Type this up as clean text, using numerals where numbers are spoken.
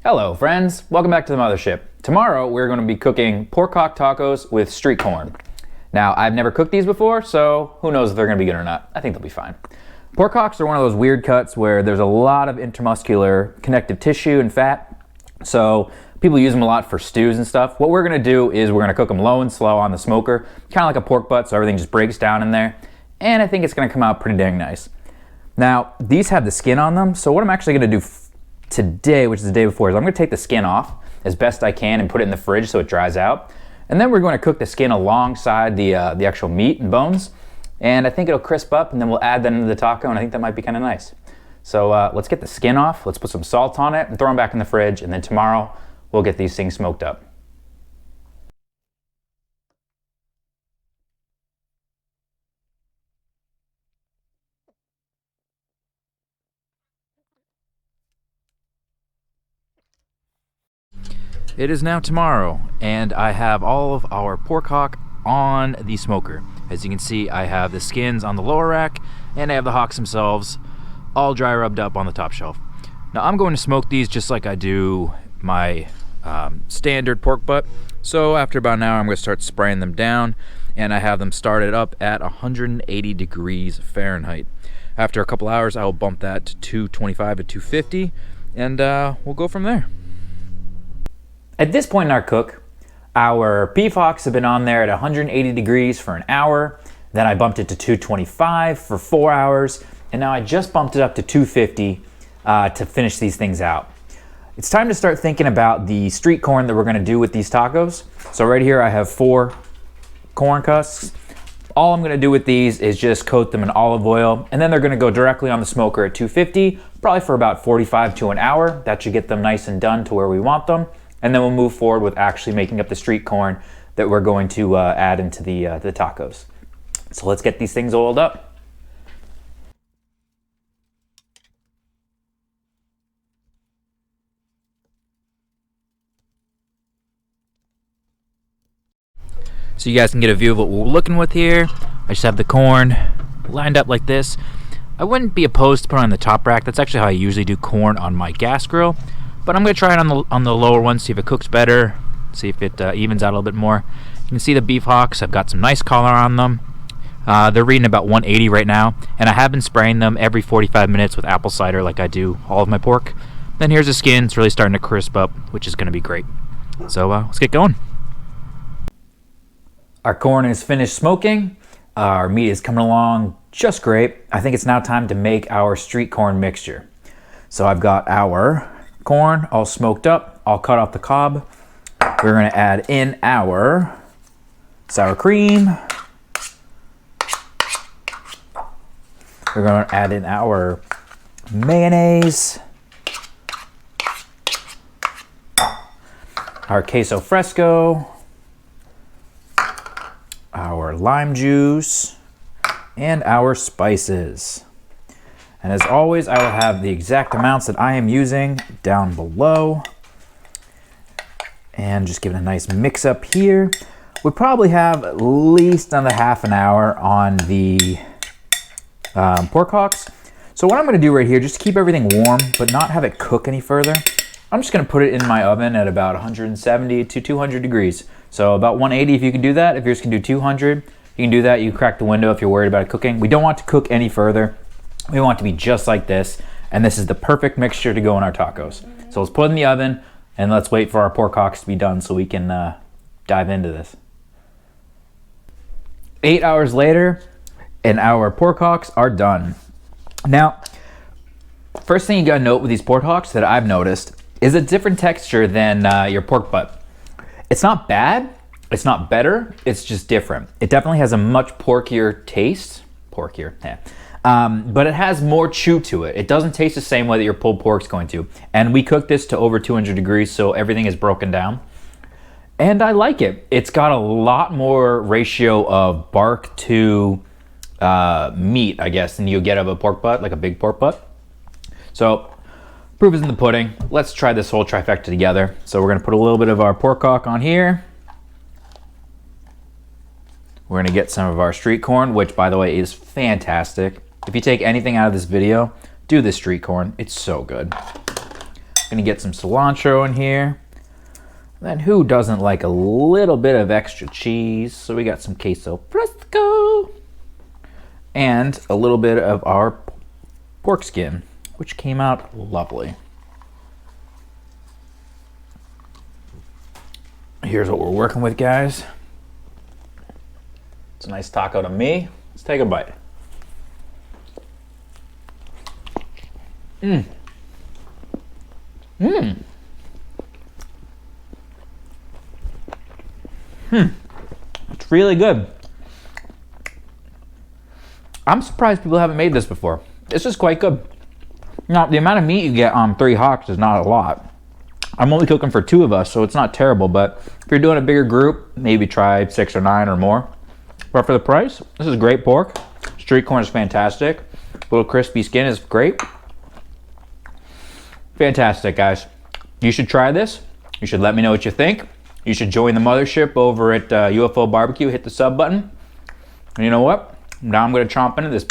Hello friends, welcome back to the Mothership. Tomorrow we're going to be cooking pork hock tacos with street corn. Now I've never cooked these before, so who knows if they're going to be good or not. I think they'll be fine. Pork hocks are one of those weird cuts where there's a lot of intermuscular connective tissue and fat, so people use them a lot for stews and stuff. What we're going to do is we're going to cook them low and slow on the smoker, kind of like a pork butt, so everything just breaks down in there, and I think it's going to come out pretty dang nice. Now these have the skin on them, so what I'm actually going to do today, which is the day before, is I'm going to take the skin off as best I can and put it in the fridge so it dries out. And then we're going to cook the skin alongside the actual meat and bones. And I think it'll crisp up, and then we'll add that into the taco, and I think that might be kind of nice. So let's get the skin off, let's put some salt on it and throw them back in the fridge, and then tomorrow we'll get these things smoked up. It is now tomorrow, and I have all of our pork hock on the smoker. As you can see, I have the skins on the lower rack, and I have the hocks themselves all dry rubbed up on the top shelf. Now I'm going to smoke these just like I do my standard pork butt. So after about an hour, I'm going to start spraying them down, and I have them started up at 180 degrees Fahrenheit. After a couple hours, I will bump that to 225 to 250, and we'll go from there. At this point in our cook, our beef hocks have been on there at 180 degrees for an hour. Then I bumped it to 225 for 4 hours. And now I just bumped it up to 250 to finish these things out. It's time to start thinking about the street corn that we're going to do with these tacos. So right here I have 4 corn husks. All I'm going to do with these is just coat them in olive oil, and then they're going to go directly on the smoker at 250, probably for about 45 to an hour. That should get them nice and done to where we want them. And then we'll move forward with actually making up the street corn that we're going to add into the tacos. So let's get these things oiled up. So you guys can get a view of what we're looking with here. I just have the corn lined up like this. I wouldn't be opposed to put it on the top rack. That's actually how I usually do corn on my gas grill. But I'm going to try it on the lower one, see if it cooks better, see if it evens out a little bit more. You can see the beef hocks. I've got some nice color on them. They're reading about 180 right now, and I have been spraying them every 45 minutes with apple cider like I do all of my pork. Then here's the skin. It's really starting to crisp up, which is going to be great. So let's get going. Our corn is finished smoking. Our meat is coming along just great. I think it's now time to make our street corn mixture. So I've got our corn all smoked up, all cut off the cob. We're going to add in our sour cream. We're going to add in our mayonnaise, our queso fresco, our lime juice, and our spices. And as always, I will have the exact amounts that I am using down below. And just give it a nice mix up here. We probably have at least another half an hour on the pork hocks. So what I'm going to do right here, just to keep everything warm, but not have it cook any further, I'm just going to put it in my oven at about 170 to 200 degrees. So about 180 if you can do that. If yours can do 200, you can do that. You can crack the window if you're worried about it cooking. We don't want to cook any further. We want it to be just like this, and this is the perfect mixture to go in our tacos. So let's put it in the oven, and let's wait for our pork hocks to be done so we can dive into this. 8 hours later, and our pork hocks are done. Now, first thing you gotta note with these pork hocks that I've noticed is a different texture than your pork butt. It's not bad, it's not better, it's just different. It definitely has a much porkier taste. Porkier, yeah. But it has more chew to it. It doesn't taste the same way that your pulled pork's going to. And we cooked this to over 200 degrees, so everything is broken down. And I like it. It's got a lot more ratio of bark to meat, I guess, than you get of a pork butt, like a big pork butt. So, proof is in the pudding. Let's try this whole trifecta together. So we're gonna put a little bit of our pork hock on here. We're gonna get some of our street corn, which by the way is fantastic. If you take anything out of this video, do the street corn. It's so good. Gonna get some cilantro in here. Then who doesn't like a little bit of extra cheese? So we got some queso fresco and a little bit of our pork skin, which came out lovely. Here's what we're working with, guys. It's a nice taco to me. Let's take a bite. Mmm. Mmm. It's really good. I'm surprised people haven't made this before. This is quite good. Now, the amount of meat you get on 3 Hocks is not a lot. I'm only cooking for 2 of us, so it's not terrible, but if you're doing a bigger group, maybe try 6 or 9 or more. But for the price, this is great pork. Street corn is fantastic. Little crispy skin is great. Fantastic, guys. You should try this. You should let me know what you think. You should join the Mothership over at UFO Barbecue. Hit the sub button. And you know what? Now I'm going to chomp into this.